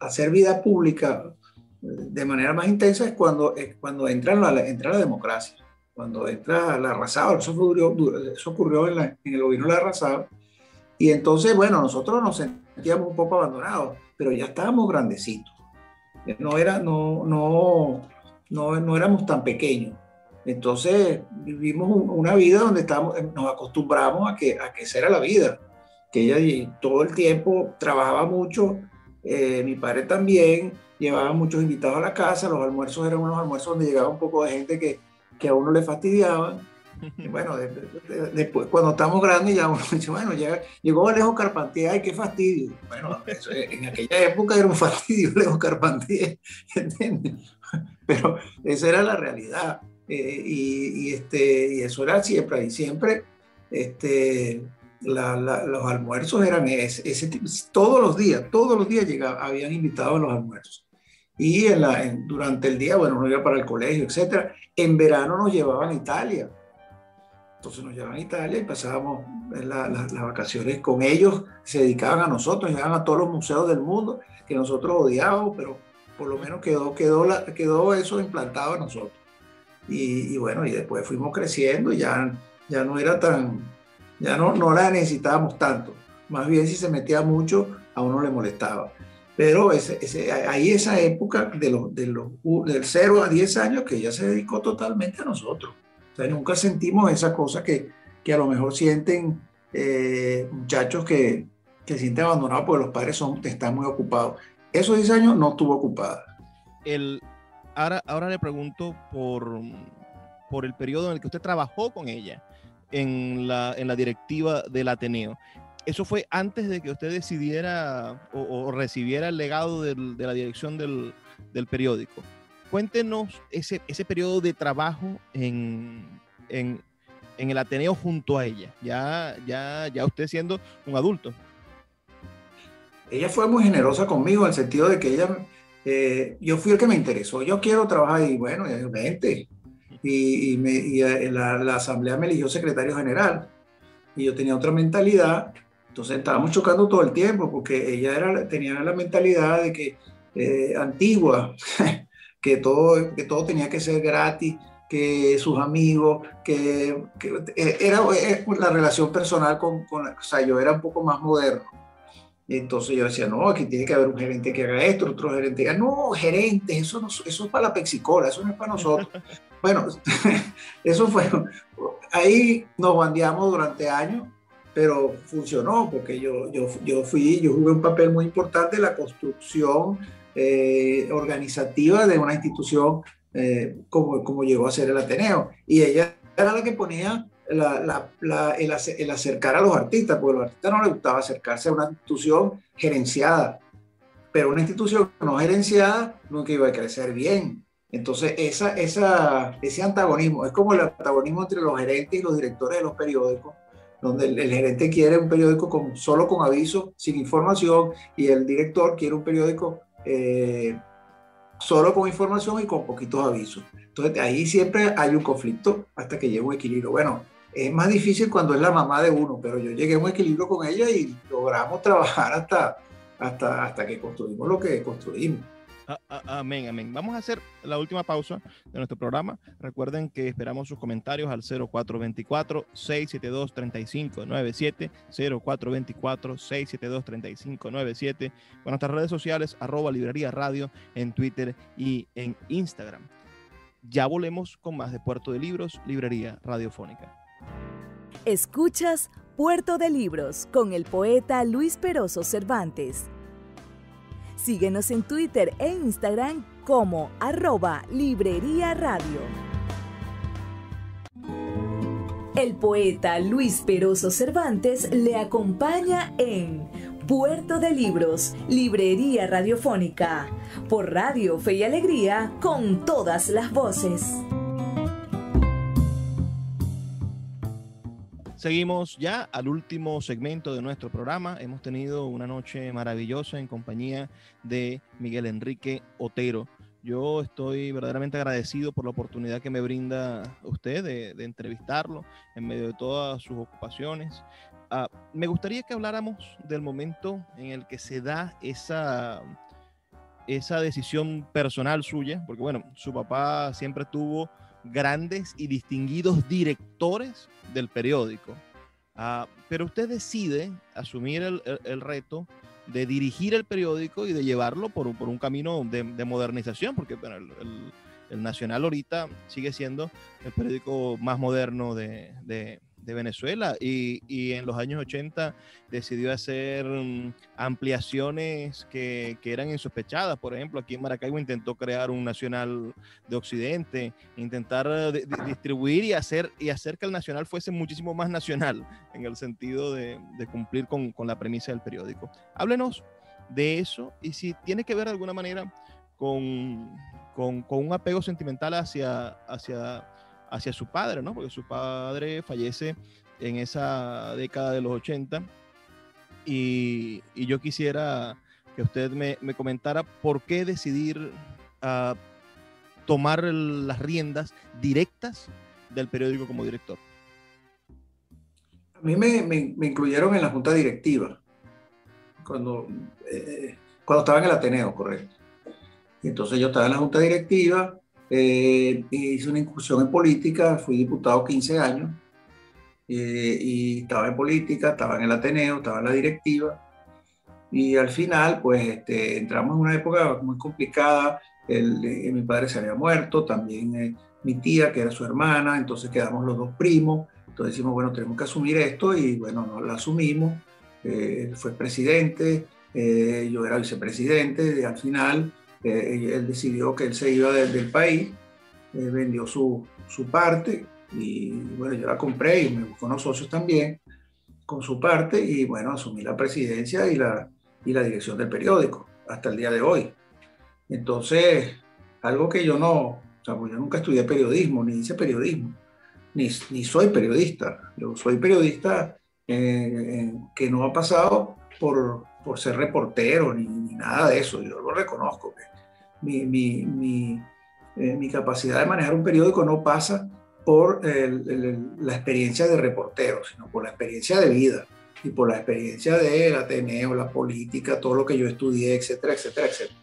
Speaker 3: hacer vida pública de manera más intensa es cuando entra la democracia, cuando entra la Arrasado. Eso ocurrió en el gobierno de la Arrasado. Y entonces, bueno, nosotros nos sentíamos un poco abandonados, pero ya estábamos grandecitos. No éramos tan pequeños. Entonces vivimos una vida donde nos acostumbramos a que esa era la vida, que ella todo el tiempo trabajaba mucho, mi padre también, llevaba muchos invitados a la casa, los almuerzos eran unos almuerzos donde llegaba un poco de gente que a uno le fastidiaban. Y bueno, después cuando estamos grandes ya uno dice, bueno, ya llegó Alejo Carpentier, ay, qué fastidio. Bueno, en aquella época era un fastidio Alejo Carpentier, ¿entiendes? Pero esa era la realidad, y eso era siempre, y siempre los almuerzos eran ese tipo, todos los días habían invitados a los almuerzos. Y durante el día, bueno, uno iba para el colegio, etcétera. En verano nos llevaban a Italia. Entonces nos llevaban a Italia y pasábamos las vacaciones con ellos, se dedicaban a nosotros, llegaban a todos los museos del mundo que nosotros odiábamos, pero por lo menos quedó eso implantado en nosotros. Y bueno, y después fuimos creciendo y ya no era ya no la necesitábamos tanto. Más bien si se metía mucho, a uno le molestaba. Pero ahí esa época del 0 a 10 años que ella se dedicó totalmente a nosotros. O sea, nunca sentimos esa cosa que a lo mejor sienten muchachos que se sienten abandonados porque los padres están muy ocupados. Esos 10 años no estuvo ocupada.
Speaker 2: Ahora le pregunto por el periodo en el que usted trabajó con ella en la directiva del Ateneo. ¿Eso fue antes de que usted decidiera o recibiera el legado de la dirección del periódico? Cuéntenos ese periodo de trabajo en el Ateneo junto a ella, ya usted siendo un adulto.
Speaker 3: Ella fue muy generosa conmigo en el sentido de que yo fui el que me interesó. Yo quiero trabajar y bueno, vente. Y la asamblea me eligió secretario general y yo tenía otra mentalidad. Entonces estábamos chocando todo el tiempo porque ella tenía la mentalidad de que antigua, que todo tenía que ser gratis, que sus amigos, que era la relación personal o sea, yo era un poco más moderno. Entonces yo decía, no, aquí tiene que haber un gerente que haga esto, otro gerente que haga, no, gerentes, eso es para la Pexicola, eso no es para nosotros. Bueno, eso fue, ahí nos bandeamos durante años, pero funcionó porque yo jugué un papel muy importante en la construcción organizativa de una institución como llegó a ser el Ateneo. Y ella era la que ponía el acercar a los artistas, porque a los artistas no les gustaba acercarse a una institución gerenciada, pero una institución no gerenciada nunca iba a crecer bien. Entonces ese antagonismo es como el antagonismo entre los gerentes y los directores de los periódicos, donde el gerente quiere un periódico solo con aviso, sin información, y el director quiere un periódico solo con información y con poquitos avisos. Entonces ahí siempre hay un conflicto hasta que llega un equilibrio. Bueno, Es más difícil cuando es la mamá de uno, pero yo llegué a un equilibrio con ella y logramos trabajar hasta que construimos lo que construimos.
Speaker 2: Amén, amén. Vamos a hacer la última pausa de nuestro programa. Recuerden que esperamos sus comentarios al 0424-672-3597, 0424-672-3597, con nuestras redes sociales, @librería radio, en Twitter y en Instagram. Ya volvemos con más de Puerto de Libros, Librería Radiofónica.
Speaker 1: Escuchas Puerto de Libros con el poeta Luis Peroso Cervantes. Síguenos en Twitter e Instagram como @Librería Radio. El poeta Luis Peroso Cervantes le acompaña en Puerto de Libros, Librería Radiofónica, por Radio Fe y Alegría, con todas las voces.
Speaker 2: Seguimos ya al último segmento de nuestro programa. Hemos tenido una noche maravillosa en compañía de Miguel Enrique Otero. Yo estoy verdaderamente agradecido por la oportunidad que me brinda usted de entrevistarlo en medio de todas sus ocupaciones. Me gustaría que habláramos del momento en el que se da esa decisión personal suya, porque bueno, su papá siempre tuvo grandes y distinguidos directores del periódico, pero usted decide asumir el reto de dirigir el periódico y de llevarlo por un camino de modernización, porque bueno, el Nacional ahorita sigue siendo el periódico más moderno de Venezuela, y en los años 80 decidió hacer ampliaciones que eran insospechadas. Por ejemplo, aquí en Maracaibo intentó crear un Nacional de Occidente, intentar distribuir y hacer que el Nacional fuese muchísimo más nacional, en el sentido de cumplir con la premisa del periódico. Háblenos de eso, y si tiene que ver de alguna manera con un apego sentimental hacia su padre, ¿no? Porque su padre fallece en esa década de los 80, y yo quisiera que usted me comentara por qué decidir tomar las riendas directas del periódico como director.
Speaker 3: A mí me incluyeron en la junta directiva cuando estaba en el Ateneo, correcto. Y entonces yo estaba en la junta directiva. Hice una incursión en política, fui diputado 15 años, y estaba en política, estaba en el Ateneo, estaba en la directiva, y al final pues entramos en una época muy complicada. Mi padre se había muerto, también mi tía, que era su hermana, entonces quedamos los dos primos. Entonces decimos, bueno, tenemos que asumir esto, y bueno, no la asumimos. Él fue presidente, yo era vicepresidente, y al final él decidió que él se iba del país, vendió su parte, y bueno, yo la compré y me buscó unos socios también con su parte, y bueno, asumí la presidencia y la dirección del periódico hasta el día de hoy. Entonces, algo que yo pues yo nunca estudié periodismo, ni hice periodismo, ni soy periodista. Yo soy periodista que no ha pasado por ser reportero ni nada de eso. Yo lo reconozco. Mi capacidad de manejar un periódico no pasa por la experiencia de reportero, sino por la experiencia de vida y por la experiencia del Ateneo, la política, todo lo que yo estudié, etcétera, etcétera, etcétera.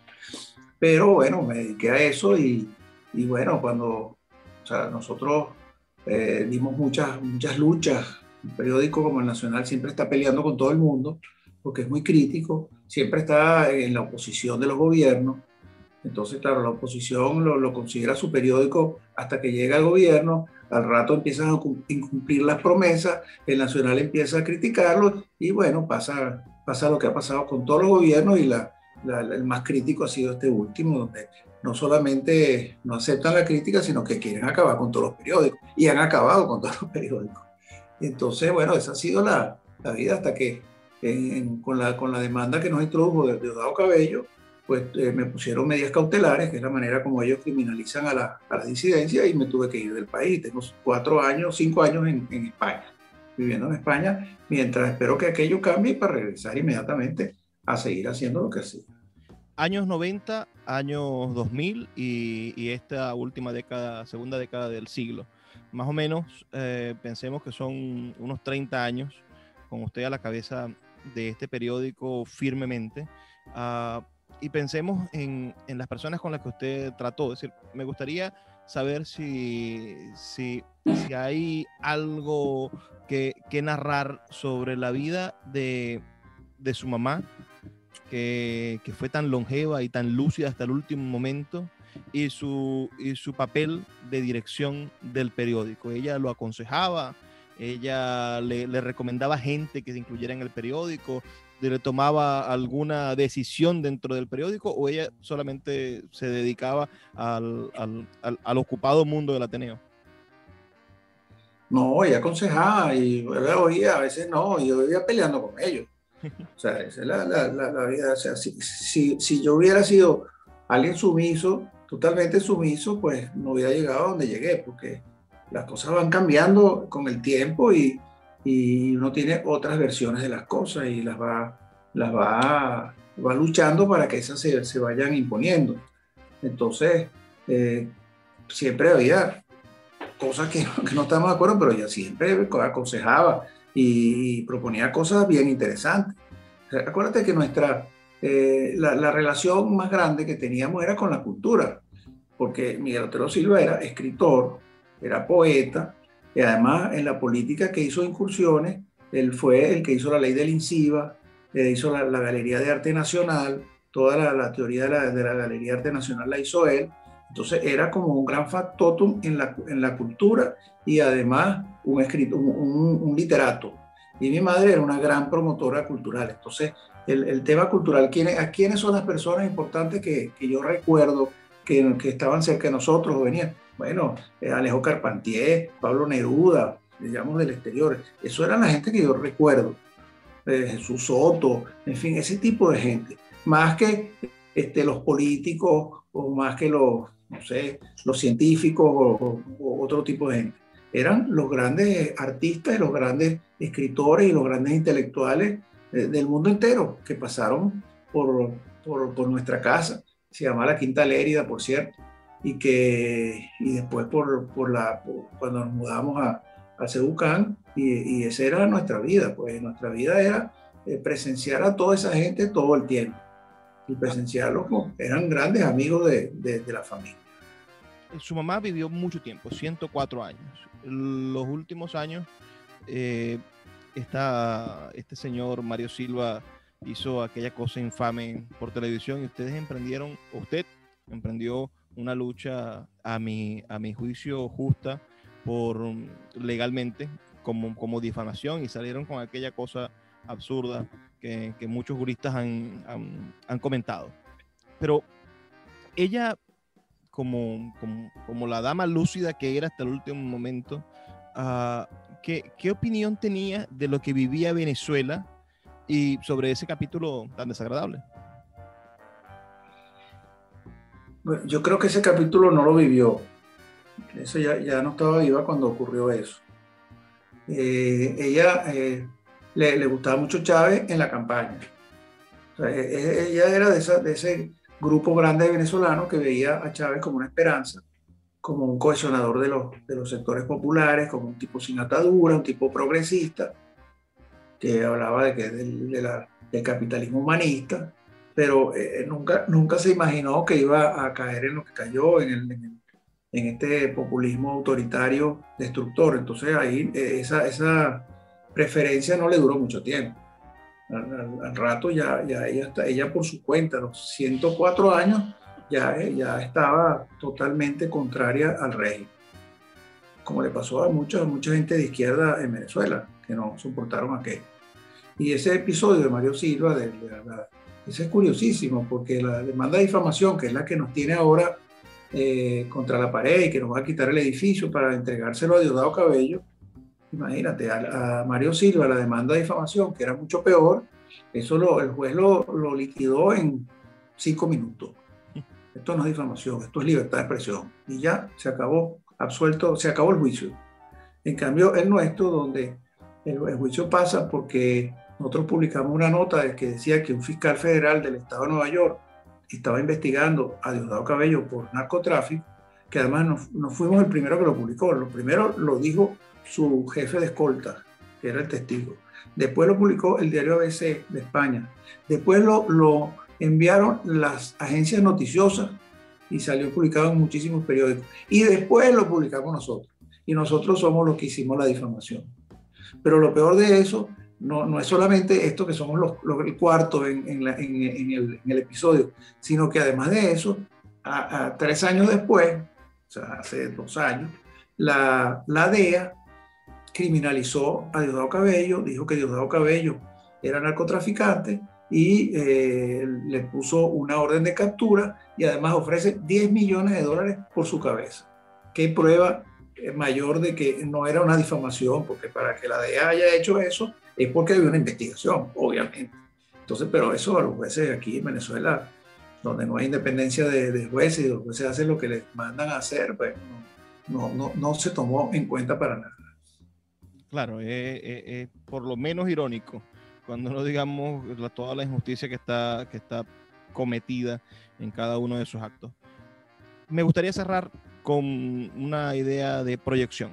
Speaker 3: Pero bueno, me dediqué a eso, y bueno, nosotros dimos muchas luchas. Un periódico como el Nacional siempre está peleando con todo el mundo porque es muy crítico, siempre está en la oposición de los gobiernos. Entonces, claro, la oposición lo considera su periódico hasta que llega al gobierno. Al rato empiezan a incumplir las promesas, el Nacional empieza a criticarlo, y bueno, pasa lo que ha pasado con todos los gobiernos, y el más crítico ha sido este último, donde no solamente no aceptan la crítica, sino que quieren acabar con todos los periódicos, y han acabado con todos los periódicos. Entonces, bueno, esa ha sido la vida hasta que con la demanda que nos introdujo de Diosdado Cabello, pues me pusieron medidas cautelares, que es la manera como ellos criminalizan a la disidencia, y me tuve que ir del país. Tengo 5 años en España, viviendo en España, mientras espero que aquello cambie para regresar inmediatamente a seguir haciendo lo que hacía.
Speaker 2: Años 90 años 2000 y esta última década, segunda década del siglo. Más o menos, pensemos que son unos 30 años con usted a la cabeza de este periódico firmemente. Y pensemos en las personas con las que usted trató. Es decir, me gustaría saber si hay algo que narrar sobre la vida de su mamá, que fue tan longeva y tan lúcida hasta el último momento, y su papel de dirección del periódico. Ella lo aconsejaba, ella le recomendaba gente que se incluyera en el periódico, le tomaba alguna decisión dentro del periódico, o ella solamente se dedicaba al ocupado mundo del Ateneo.
Speaker 3: No, ella aconsejaba y yo la oía, a veces no, yo iba peleando con ellos. O sea, esa es la vida. O sea, si yo hubiera sido alguien sumiso, totalmente sumiso, pues no hubiera llegado a donde llegué, porque las cosas van cambiando con el tiempo y uno tiene otras versiones de las cosas y las va luchando para que esas se vayan imponiendo. Entonces, siempre había cosas que no estamos de acuerdo, pero ella siempre aconsejaba y proponía cosas bien interesantes. Acuérdate que la relación más grande que teníamos era con la cultura, porque Miguel Otero Silva era escritor, era poeta, y además en la política que hizo incursiones, él fue el que hizo la ley del INCIBA, hizo la Galería de Arte Nacional, toda la teoría de la Galería de Arte Nacional la hizo él. Entonces era como un gran factotum en la cultura y además un literato. Y mi madre era una gran promotora cultural. Entonces el tema cultural, ¿quiénes son las personas importantes que yo recuerdo que estaban cerca de nosotros o venían? Bueno, Alejo Carpentier, Pablo Neruda, digamos del exterior. Eso era la gente que yo recuerdo. Jesús Soto, en fin, ese tipo de gente. Más que los políticos o más que los científicos o otro tipo de gente. Eran los grandes artistas y los grandes escritores y los grandes intelectuales del mundo entero que pasaron por nuestra casa. Se llama la Quinta Lérida, por cierto, y después cuando nos mudamos a Cebucán, y esa era nuestra vida. Pues nuestra vida era presenciar a toda esa gente todo el tiempo. Y presenciarlos, eran grandes amigos de la familia.
Speaker 2: Su mamá vivió mucho tiempo, 104 años. Los últimos años, este señor Mario Silva hizo aquella cosa infame por televisión y usted emprendió una lucha a mi juicio justa legalmente como difamación, y salieron con aquella cosa absurda que muchos juristas han comentado. Pero ella, como la dama lúcida que era hasta el último momento, ¿qué opinión tenía de lo que vivía Venezuela y sobre ese capítulo tan desagradable?
Speaker 3: Bueno, yo creo que ese capítulo no lo vivió. Eso ya no estaba viva cuando ocurrió eso. Ella le gustaba mucho Chávez en la campaña. O sea, ella era de ese grupo grande de venezolanos que veía a Chávez como una esperanza, como un cohesionador de los sectores populares, como un tipo sin atadura, un tipo progresista, que hablaba del capitalismo humanista, pero nunca se imaginó que iba a caer en lo que cayó, en este populismo autoritario destructor. Entonces ahí esa preferencia no le duró mucho tiempo. Al rato ya ella por su cuenta, a los 104 años, ya estaba totalmente contraria al régimen, como le pasó a mucha gente de izquierda en Venezuela, que no soportaron aquello. Y ese episodio de Mario Silva, ese es curiosísimo, porque la demanda de difamación, que es la que nos tiene ahora contra la pared y que nos va a quitar el edificio para entregárselo a Diosdado Cabello, imagínate, a Mario Silva la demanda de difamación, que era mucho peor, eso el juez lo liquidó en 5 minutos. Esto no es difamación, esto es libertad de expresión. Y ya se acabó, absuelto, se acabó el juicio. En cambio, el nuestro, donde el juicio pasa porque nosotros publicamos una nota que decía que un fiscal federal del estado de Nueva York estaba investigando a Diosdado Cabello por narcotráfico, que además no fuimos el primero que lo publicó. Lo primero lo dijo su jefe de escolta, que era el testigo. Después lo publicó el diario ABC de España. Después lo enviaron las agencias noticiosas y salió publicado en muchísimos periódicos. Y después lo publicamos nosotros. Y nosotros somos los que hicimos la difamación. Pero lo peor de eso no es solamente esto que somos el cuarto en el episodio, sino que además de eso, 3 años después, o sea, hace 2 años, la DEA criminalizó a Diosdado Cabello, dijo que Diosdado Cabello era narcotraficante y le puso una orden de captura y además ofrece $10 millones por su cabeza. ¿Qué prueba mayor de que no era una difamación? Porque para que la DEA haya hecho eso es porque había una investigación, obviamente. Entonces, pero eso a los jueces aquí en Venezuela, donde no hay independencia de jueces y los jueces hacen lo que les mandan a hacer, pues no se tomó en cuenta para nada.
Speaker 2: Claro, por lo menos irónico cuando no digamos toda la injusticia que está cometida en cada uno de esos actos. Me gustaría cerrar con una idea de proyección.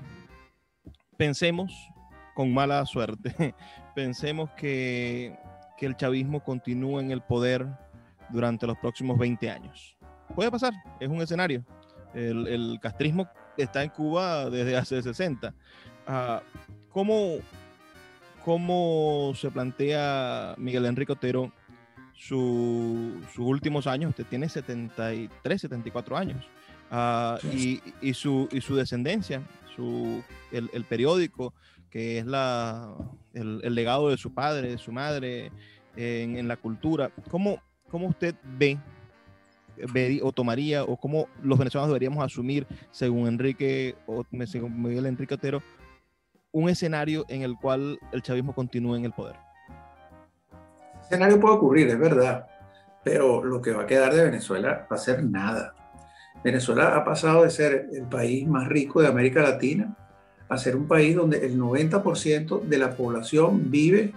Speaker 2: Pensemos, con mala suerte, pensemos que el chavismo continúe en el poder durante los próximos 20 años. Puede pasar, es un escenario. El castrismo está en Cuba desde hace 60. ¿Cómo se plantea Miguel Enrique Otero sus últimos años? Usted tiene 73, 74 años. Sí. y su descendencia, el periódico, que es el legado de su padre, de su madre en la cultura. ¿Cómo usted ve o tomaría, o cómo los venezolanos deberíamos asumir, según Miguel Enrique Otero, un escenario en el cual el chavismo continúe en el poder?
Speaker 3: El escenario puede ocurrir, es verdad, pero lo que va a quedar de Venezuela va a ser nada. Venezuela ha pasado de ser el país más rico de América Latina a ser un país donde el 90% de la población vive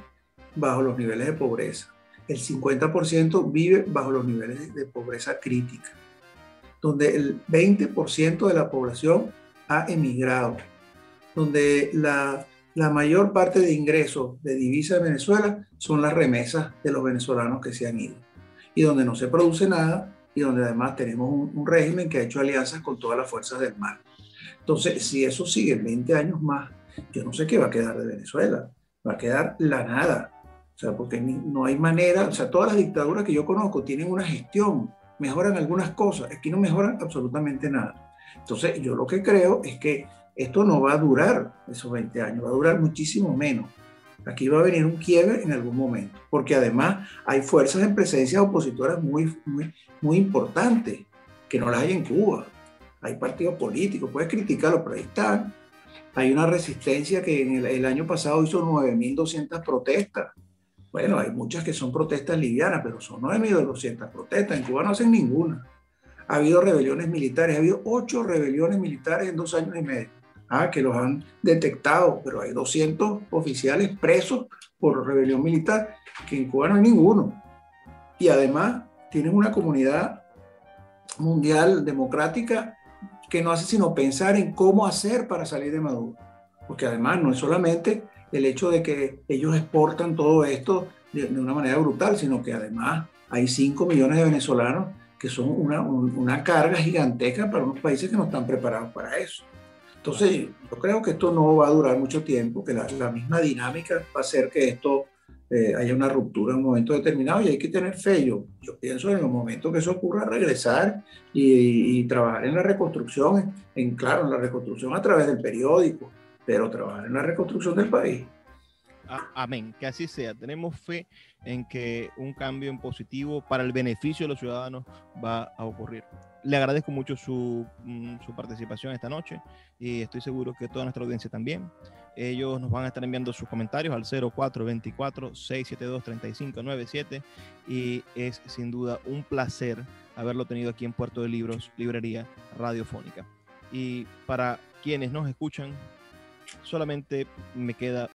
Speaker 3: bajo los niveles de pobreza. El 50% vive bajo los niveles de pobreza crítica, donde el 20% de la población ha emigrado, donde la mayor parte de ingresos de divisa de Venezuela son las remesas de los venezolanos que se han ido, y donde no se produce nada, y donde además tenemos un régimen que ha hecho alianzas con todas las fuerzas del mal. Entonces, si eso sigue 20 años más, yo no sé qué va a quedar de Venezuela. Va a quedar la nada. O sea, porque no hay manera. O sea, todas las dictaduras que yo conozco tienen una gestión, mejoran algunas cosas. Aquí no mejoran absolutamente nada. Entonces, yo lo que creo es que esto no va a durar esos 20 años, va a durar muchísimo menos. Aquí va a venir un quiebre en algún momento, porque además hay fuerzas en presencia opositoras muy importantes, que no las hay en Cuba. Hay partidos políticos, puedes criticarlos, pero ahí están. Hay una resistencia que en el año pasado hizo 9.200 protestas. Bueno, hay muchas que son protestas livianas, pero son 9.200 protestas. En Cuba no hacen ninguna. Ha habido rebeliones militares, ha habido 8 rebeliones militares en 2 años y medio. Que los han detectado, pero hay 200 oficiales presos por rebelión militar, que en Cuba no hay ninguno. Y además tienen una comunidad mundial democrática que no hace sino pensar en cómo hacer para salir de Maduro. Porque además no es solamente el hecho de que ellos exportan todo esto de una manera brutal, sino que además hay 5 millones de venezolanos que son una carga gigantesca para unos países que no están preparados para eso. Entonces, yo creo que esto no va a durar mucho tiempo, que la misma dinámica va a hacer que esto haya una ruptura en un momento determinado, y hay que tener fe. Yo pienso en el momento que eso ocurra, regresar y trabajar en la reconstrucción, claro, en la reconstrucción a través del periódico, pero trabajar en la reconstrucción del país.
Speaker 2: Amén, que así sea. Tenemos fe en que un cambio en positivo para el beneficio de los ciudadanos va a ocurrir. Le agradezco mucho su participación esta noche, y estoy seguro que toda nuestra audiencia también. Ellos nos van a estar enviando sus comentarios al 0424-672-3597, y es sin duda un placer haberlo tenido aquí en Puerto de Libros, Librería Radiofónica. Y para quienes nos escuchan, solamente me queda